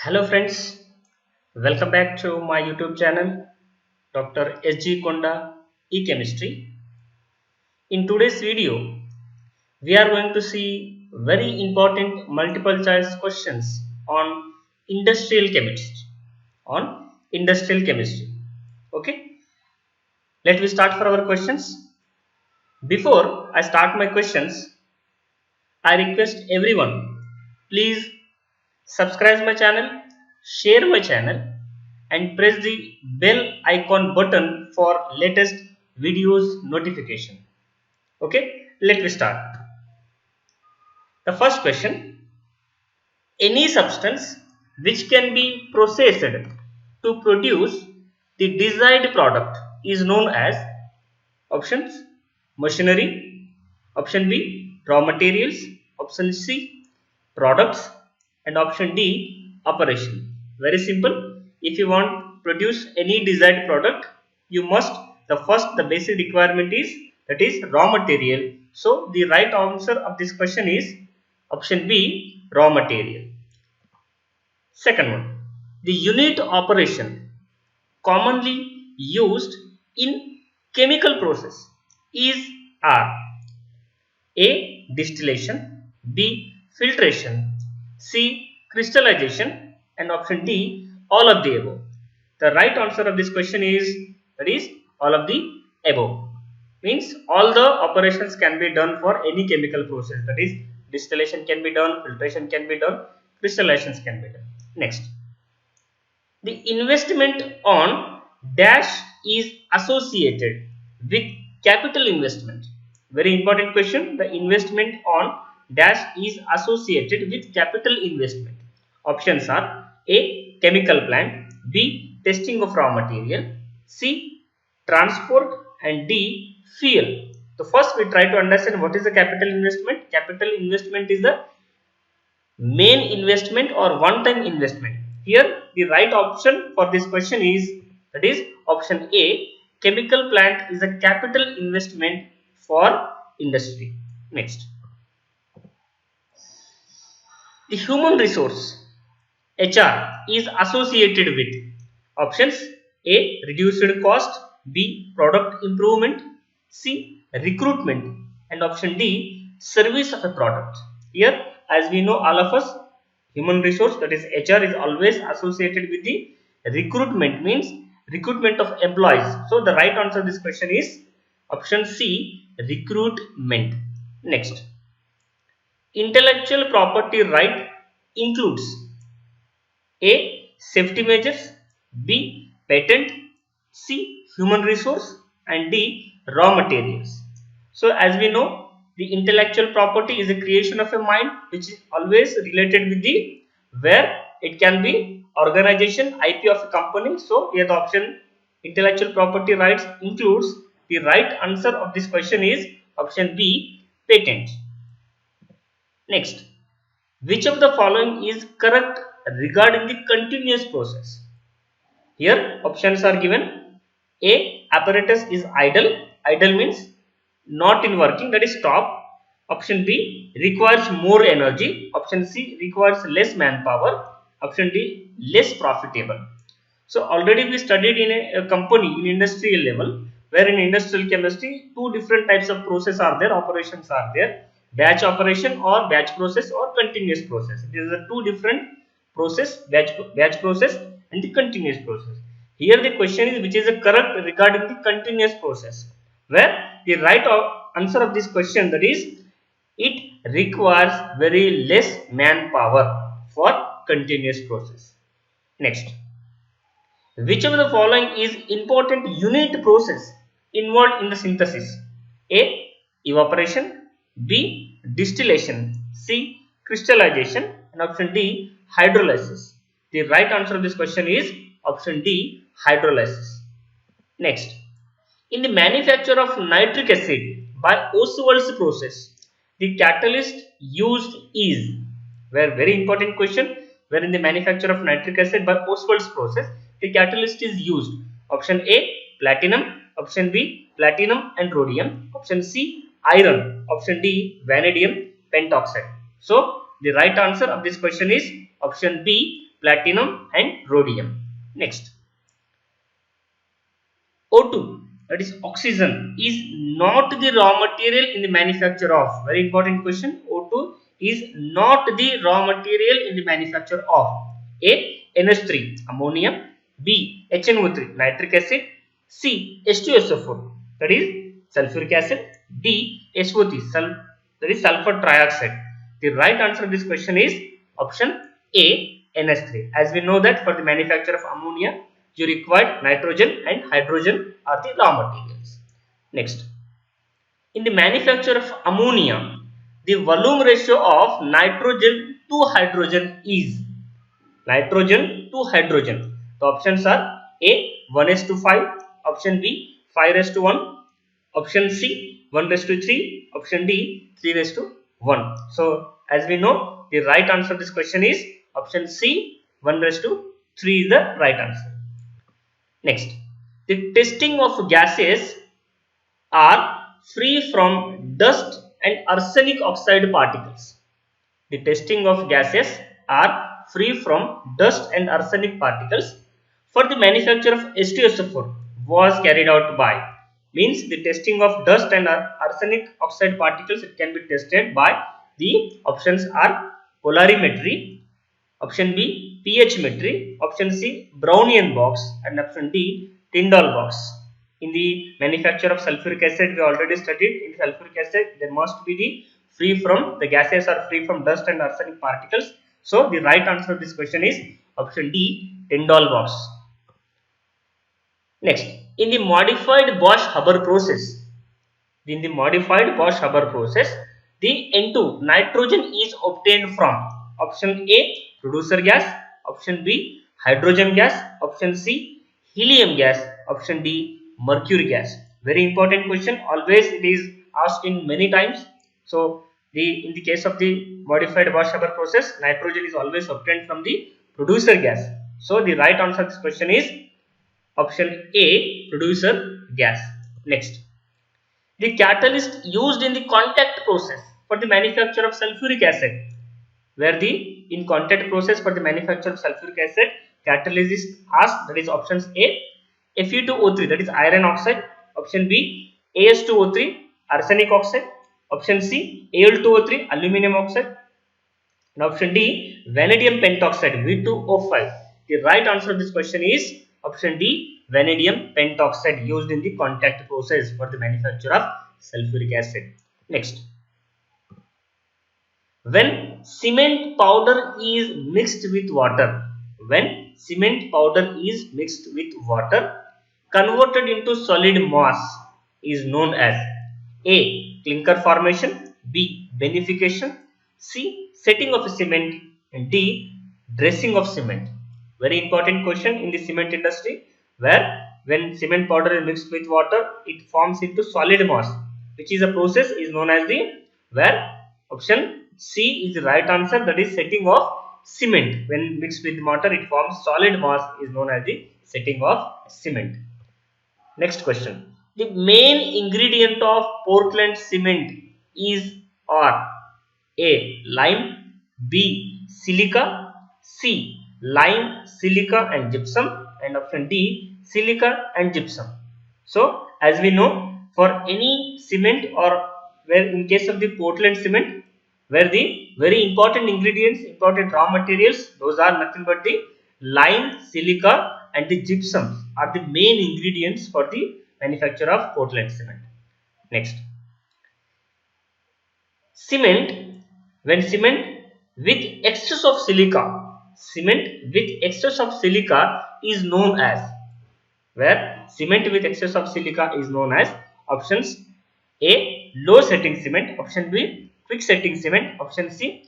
Hello friends, welcome back to my YouTube channel Dr. SG Konda E-Chemistry. In today's video, we are going to see very important multiple choice questions on industrial chemistry. Okay, let me start for our questions. Before I start my questions, I request everyone, please subscribe my channel, share my channel and press the bell icon button for latest videos notification. Okay, let me start. The first question: any substance which can be processed to produce the desired product is known as options: machinery, option B raw materials, option C products and option D operation. Very simple. If you want to produce any desired product, you must the basic requirement is raw material. So the right answer of this question is option B raw material. Second one, the unit operation commonly used in chemical process is R. A. Distillation, B. Filtration, C. Crystallization and option D. All of the above. The right answer of this question is all of the above. Means all the operations can be done for any chemical process, that is distillation can be done, filtration can be done, crystallizations can be done. Next, the investment on dash is associated with capital investment. Very important question. The investment on dash is associated with capital investment. Options are A. Chemical plant, B. Testing of raw material, C. Transport and D. Fuel. So first we try to understand what is the capital investment. Capital investment is the main investment or one-time investment. Here the right option for this question is option A. Chemical plant is a capital investment for industry. Next, the human resource HR is associated with options A. Reduced cost, B. Product improvement, C. Recruitment and option D. Service of a product. Here, as we know all of us, human resource, that is HR, is always associated with the recruitment, means recruitment of employees. So the right answer to this question is option C, recruitment. Next, intellectual property right includes A. Safety measures, B. Patent, C. Human resource and D. Raw materials. So as we know, the intellectual property is a creation of a mind which is always related with the where it can be organization IP of a company. So here the option intellectual property rights includes. The right answer of this question is option B, patent. Next, which of the following is correct regarding the continuous process? Here options are given. A. Apparatus is idle. Idle means not in working, that is stop. Option B. Requires more energy. Option C. Requires less manpower. Option D. Less profitable. So already we studied in a company in industrial level, where in industrial chemistry two different types of process are there, operations are there: batch operation or batch process or continuous process. These are two different process, batch process and the continuous process. Here the question is which is correct regarding the continuous process, where the right answer of this question, that is it requires very less manpower for continuous process. Next, which of the following is important unit process involved in the synthesis? A. Evaporation, B. Distillation, C. Crystallization and option D. Hydrolysis. The right answer of this question is option D. Hydrolysis. Next, in the manufacture of nitric acid by Oswald's process, the catalyst used is, where very important question, where in the manufacture of nitric acid by Oswald's process, the catalyst is used. Option A, platinum, option B, platinum and rhodium, option C, iron, option D, vanadium pentoxide. So the right answer of this question is option B, platinum and rhodium. Next, O2, that is oxygen, is not the raw material in the manufacture of. Very important question. O2 is not the raw material in the manufacture of A. NH3 ammonia, B. HNO3 nitric acid, C. H2SO4 that is sulfuric acid, D. SO3 that is sulfur trioxide. The right answer to this question is option A. NH3. As we know that for the manufacture of ammonia, you require nitrogen and hydrogen are the raw materials. Next, in the manufacture of ammonia, the volume ratio of nitrogen to hydrogen is nitrogen to hydrogen. The options are A 1:5, option B 5:1, option C 1:3, option D 3:1. So as we know, the right answer to this question is option C 1:3 is the right answer. Next, the testing of gases are free from dust and arsenic oxide particles. The testing of gases are free from dust and arsenic particles for the manufacture of H2SO4 was carried out by, means the testing of dust and arsenic oxide particles, it can be tested by the options are polarimetry, option B pH-metry, option C Brownian box, and option D Tyndall box. In the manufacture of sulfuric acid, we already studied. In sulfuric acid, there must be the gases are free from dust and arsenic particles. So the right answer to this question is option D Tyndall box. Next, in the modified Bosch-Haber process, the N2 nitrogen is obtained from option A producer gas, option B hydrogen gas, option C helium gas, option D mercury gas. Very important question. Always it is asked in many times. So in the case of the modified Bosch-Haber process, nitrogen is always obtained from the producer gas. So the right answer to this question is option A producer gas. Next, the catalyst used in the contact process for the manufacture of sulfuric acid, where in contact process for the manufacture of sulfuric acid, catalyst is asked, that is options A Fe2O3 that is iron oxide, option B As2O3 arsenic oxide, option C Al2O3 aluminum oxide, and option D vanadium pentoxide V2O5. The right answer of this question is option D vanadium pentoxide used in the contact process for the manufacture of sulfuric acid. Next, when cement powder is mixed with water, converted into solid mass is known as A. clinker formation, B. beneficiation, C. setting of cement, and D. dressing of cement. Very important question in the cement industry, where when cement powder is mixed with water, it forms into solid mass, which is a process is known as where option C is the right answer, that is setting of cement. When mixed with water, it forms solid mass is known as the setting of cement. Next question. The main ingredient of Portland cement is A. lime, B. silica, C. lime, silica and gypsum, and option D. silica and gypsum. So as we know, for any cement, or where in case of the Portland cement, where the very important ingredients, important raw materials, those are nothing but the lime, silica and the gypsum are the main ingredients for the manufacture of Portland cement. Next, when cement with excess of silica is known as, where cement with excess of silica is known as options A. low setting cement, option B. quick setting cement, option C.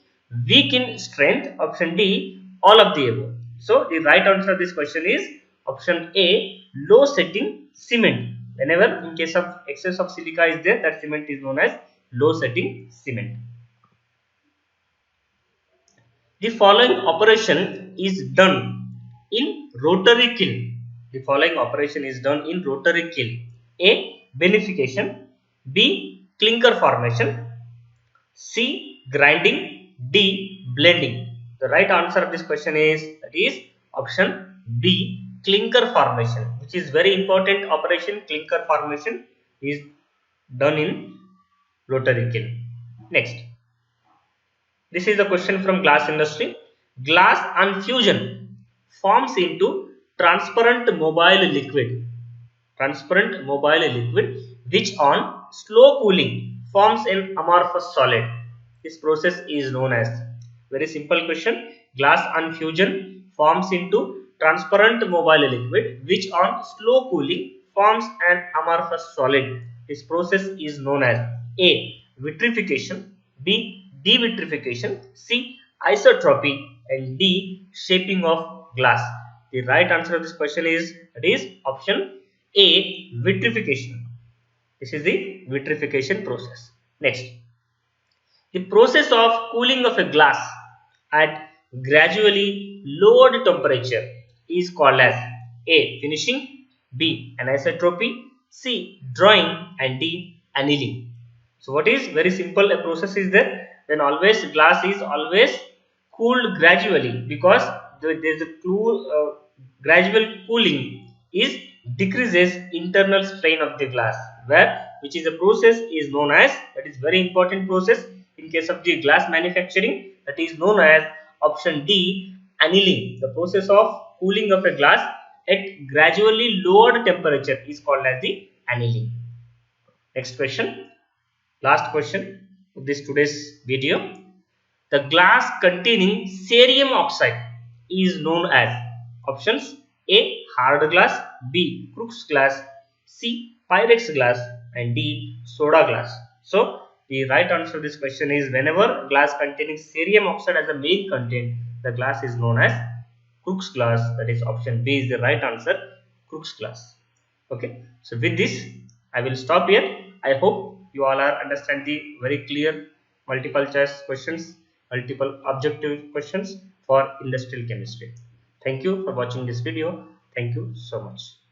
weak in strength, option D. all of the above. So the right answer of this question is option A. low setting cement. Whenever in case of excess of silica is there, that cement is known as low setting cement. The following operation is done in rotary kiln. A. beneficiation, B. clinker formation, C. grinding, D. blending. The right answer of this question is option B, clinker formation, which is very important operation. Clinker formation is done in rotary kiln. Next, this is the question from glass industry. Glass on fusion forms into transparent mobile liquid. Transparent mobile liquid which on slow cooling forms an amorphous solid. This process is known as, very simple question, glass on fusion forms into transparent mobile liquid which on slow cooling forms an amorphous solid. This process is known as A, vitrification, B, devitrification, C, isotropy, and D, shaping of glass. The right answer of this question is option A, vitrification. This is the vitrification process. Next, the process of cooling of a glass at gradually lowered temperature is called as A, finishing, B, anisotropy, C, drawing, and D, annealing. So what is very simple a process is that when always glass is always cooled gradually, because there is a gradual cooling is decreases internal strain of the glass, where which is a process is known as, that is very important process in case of the glass manufacturing, that is known as option D, annealing. The process of cooling of a glass at gradually lowered temperature is called as the annealing. Next question, last question of this today's video. The glass containing cerium oxide is known as options A, hard glass, B, Crookes glass, C, Pyrex glass, and D, soda glass. So the right answer to this question is, whenever glass containing cerium oxide as the main content, the glass is known as Crookes glass. That is option B is the right answer, Crookes glass. Okay, so with this I will stop here. I hope you all are understand the very clear multiple choice questions, multiple objective questions for industrial chemistry. Thank you for watching this video. Thank you so much.